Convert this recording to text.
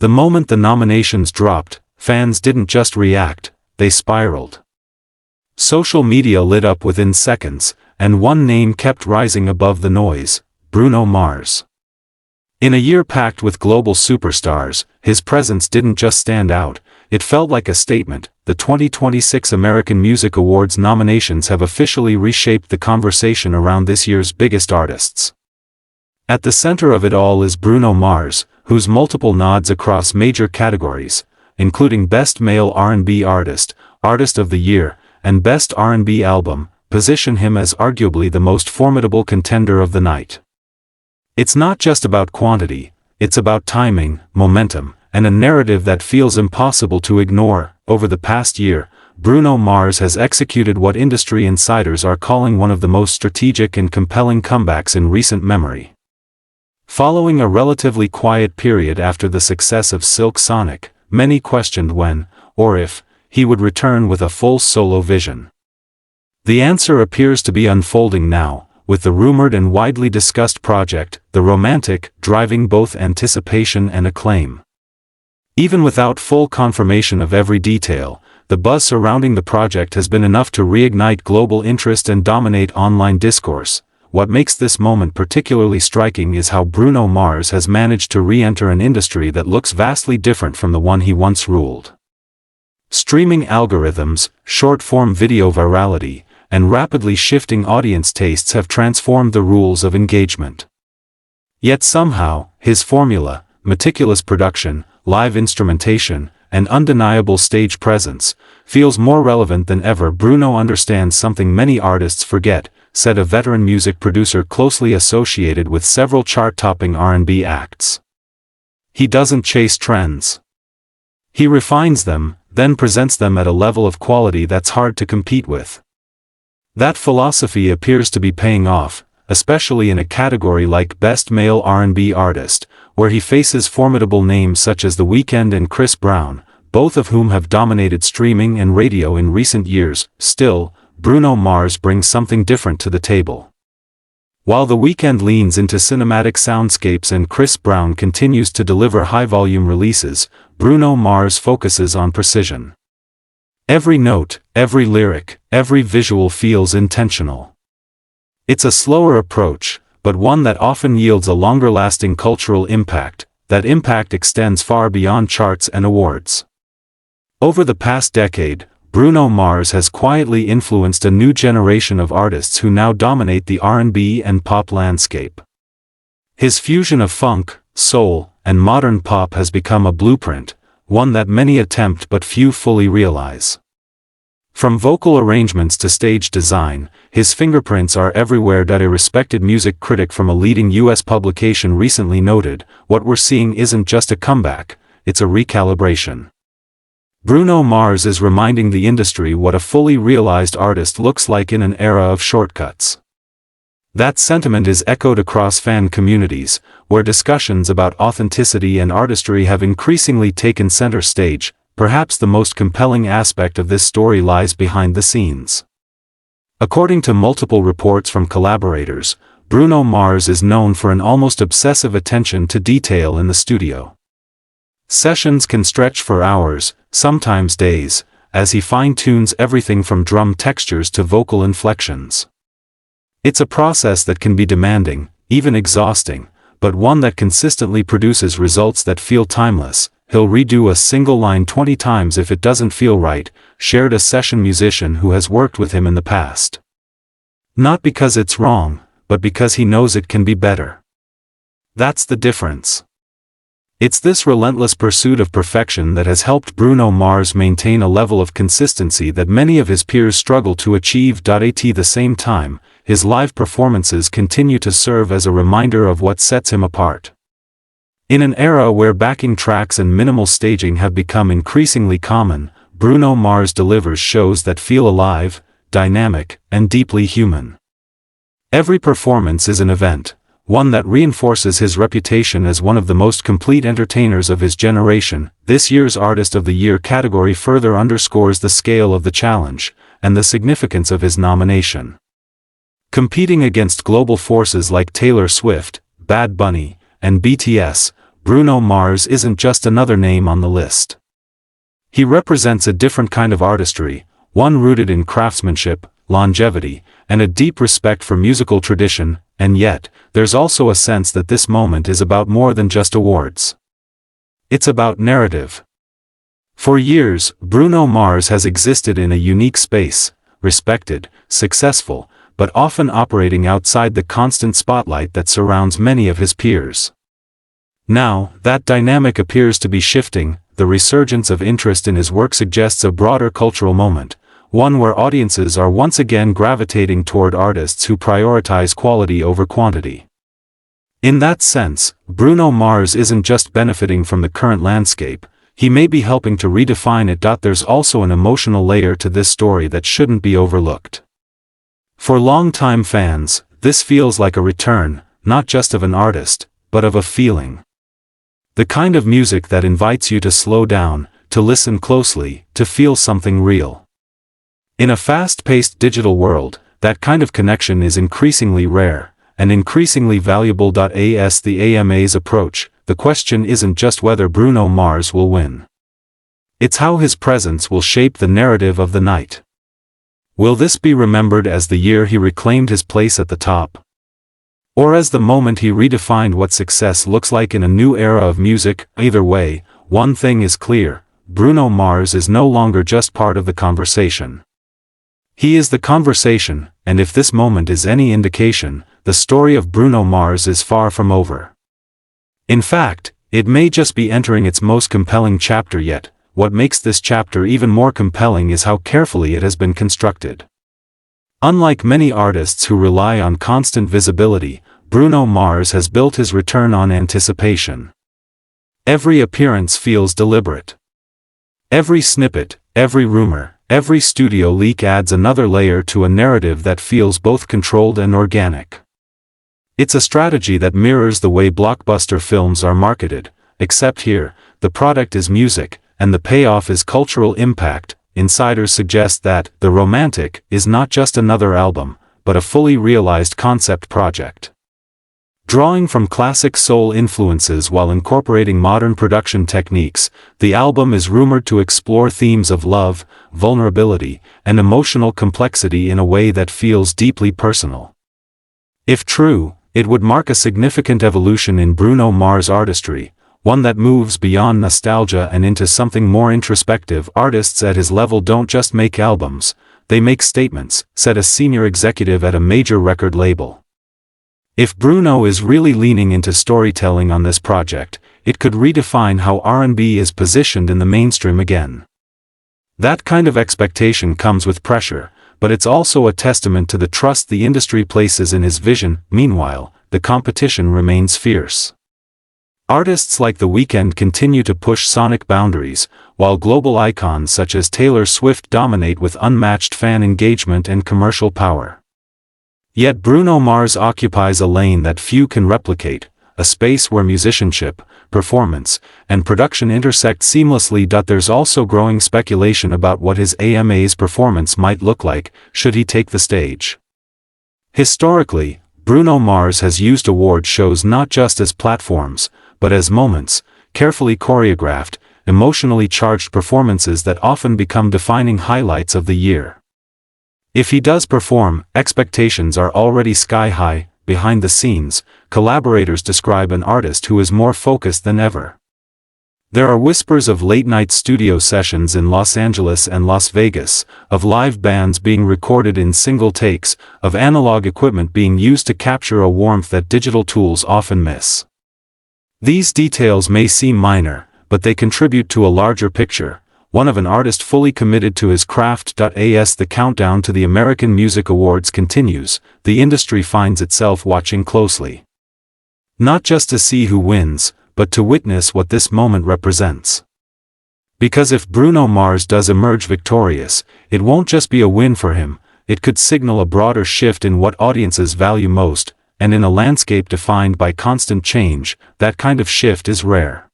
The moment the nominations dropped, fans didn't just react, they spiraled. Social media lit up within seconds, and one name kept rising above the noise: Bruno Mars. In a year packed with global superstars, his presence didn't just stand out, it felt like a statement. The 2026 American Music Awards nominations have officially reshaped the conversation around this year's biggest artists. At the center of it all is Bruno Mars, whose multiple nods across major categories, including Best Male R&B Artist, Artist of the Year, and Best R&B Album, position him as arguably the most formidable contender of the night. It's not just about quantity, it's about timing, momentum, and a narrative that feels impossible to ignore. Over the past year, Bruno Mars has executed what industry insiders are calling one of the most strategic and compelling comebacks in recent memory. Following a relatively quiet period after the success of Silk Sonic, many questioned when, or if, he would return with a full solo vision. The answer appears to be unfolding now, with the rumored and widely discussed project, The Romantic, driving both anticipation and acclaim. Even without full confirmation of every detail, the buzz surrounding the project has been enough to reignite global interest and dominate online discourse. What makes this moment particularly striking is how Bruno Mars has managed to re-enter an industry that looks vastly different from the one he once ruled. Streaming algorithms, short-form video virality, and rapidly shifting audience tastes have transformed the rules of engagement. Yet somehow, his formula, meticulous production, live instrumentation, and undeniable stage presence, feels more relevant than ever. Bruno understands something many artists forget, said a veteran music producer closely associated with several chart-topping R&B acts. He doesn't chase trends. He refines them, then presents them at a level of quality that's hard to compete with. That philosophy appears to be paying off, especially in a category like Best Male R&B Artist, where he faces formidable names such as The Weeknd and Chris Brown, both of whom have dominated streaming and radio in recent years. Still, Bruno Mars brings something different to the table. While The Weeknd leans into cinematic soundscapes and Chris Brown continues to deliver high-volume releases, Bruno Mars focuses on precision. Every note, every lyric, every visual feels intentional. It's a slower approach, but one that often yields a longer-lasting cultural impact. That impact extends far beyond charts and awards. Over the past decade, Bruno Mars has quietly influenced a new generation of artists who now dominate the R&B and pop landscape. His fusion of funk, soul, and modern pop has become a blueprint, one that many attempt but few fully realize. From vocal arrangements to stage design, his fingerprints are everywhere. A respected music critic from a leading U.S. publication recently noted, "What we're seeing isn't just a comeback, it's a recalibration." Bruno Mars is reminding the industry what a fully realized artist looks like in an era of shortcuts. That sentiment is echoed across fan communities, where discussions about authenticity and artistry have increasingly taken center stage. Perhaps the most compelling aspect of this story lies behind the scenes. According to multiple reports from collaborators, Bruno Mars is known for an almost obsessive attention to detail in the studio. Sessions can stretch for hours, sometimes days, as he fine-tunes everything from drum textures to vocal inflections. It's a process that can be demanding, even exhausting, but one that consistently produces results that feel timeless. He'll redo a single line 20 times if it doesn't feel right, shared a session musician who has worked with him in the past. Not because it's wrong, but because he knows it can be better. That's the difference. It's this relentless pursuit of perfection that has helped Bruno Mars maintain a level of consistency that many of his peers struggle to achieve. At the same time, his live performances continue to serve as a reminder of what sets him apart. In an era where backing tracks and minimal staging have become increasingly common, Bruno Mars delivers shows that feel alive, dynamic, and deeply human. Every performance is an event, one that reinforces his reputation as one of the most complete entertainers of his generation. This year's Artist of the Year category further underscores the scale of the challenge, and the significance of his nomination. Competing against global forces like Taylor Swift, Bad Bunny, and BTS, Bruno Mars isn't just another name on the list. He represents a different kind of artistry, one rooted in craftsmanship, longevity, and a deep respect for musical tradition, and yet, there's also a sense that this moment is about more than just awards. It's about narrative. For years, Bruno Mars has existed in a unique space, respected, successful, but often operating outside the constant spotlight that surrounds many of his peers. Now, that dynamic appears to be shifting. The resurgence of interest in his work suggests a broader cultural moment, one where audiences are once again gravitating toward artists who prioritize quality over quantity. In that sense, Bruno Mars isn't just benefiting from the current landscape, he may be helping to redefine it. There's also an emotional layer to this story that shouldn't be overlooked. For longtime fans, this feels like a return, not just of an artist, but of a feeling. The kind of music that invites you to slow down, to listen closely, to feel something real. In a fast-paced digital world, that kind of connection is increasingly rare, and increasingly valuable. As the AMA's approach, the question isn't just whether Bruno Mars will win. It's how his presence will shape the narrative of the night. Will this be remembered as the year he reclaimed his place at the top? Or as the moment he redefined what success looks like in a new era of music? Either way, one thing is clear: Bruno Mars is no longer just part of the conversation. He is the conversation, and if this moment is any indication, the story of Bruno Mars is far from over. In fact, it may just be entering its most compelling chapter yet. What makes this chapter even more compelling is how carefully it has been constructed. Unlike many artists who rely on constant visibility, Bruno Mars has built his return on anticipation. Every appearance feels deliberate. Every snippet, every rumor, every studio leak adds another layer to a narrative that feels both controlled and organic. It's a strategy that mirrors the way blockbuster films are marketed, except here, the product is music, and the payoff is cultural impact. Insiders suggest that The Romantic is not just another album, but a fully realized concept project. Drawing from classic soul influences while incorporating modern production techniques, the album is rumored to explore themes of love, vulnerability, and emotional complexity in a way that feels deeply personal. If true, it would mark a significant evolution in Bruno Mars' artistry, one that moves beyond nostalgia and into something more introspective. Artists at his level don't just make albums, they make statements, said a senior executive at a major record label. If Bruno is really leaning into storytelling on this project, it could redefine how R&B is positioned in the mainstream again. That kind of expectation comes with pressure, but it's also a testament to the trust the industry places in his vision. Meanwhile, the competition remains fierce. Artists like The Weeknd continue to push sonic boundaries, while global icons such as Taylor Swift dominate with unmatched fan engagement and commercial power. Yet Bruno Mars occupies a lane that few can replicate, a space where musicianship, performance, and production intersect seamlessly. There's also growing speculation about what his AMA's performance might look like, should he take the stage. Historically, Bruno Mars has used award shows not just as platforms, but as moments, carefully choreographed, emotionally charged performances that often become defining highlights of the year. If he does perform, expectations are already sky-high. Behind the scenes, collaborators describe an artist who is more focused than ever. There are whispers of late-night studio sessions in Los Angeles and Las Vegas, of live bands being recorded in single takes, of analog equipment being used to capture a warmth that digital tools often miss. These details may seem minor, but they contribute to a larger picture, one of an artist fully committed to his craft. As the countdown to the American Music Awards continues, the industry finds itself watching closely. Not just to see who wins, but to witness what this moment represents. Because if Bruno Mars does emerge victorious, it won't just be a win for him, it could signal a broader shift in what audiences value most, and in a landscape defined by constant change, that kind of shift is rare.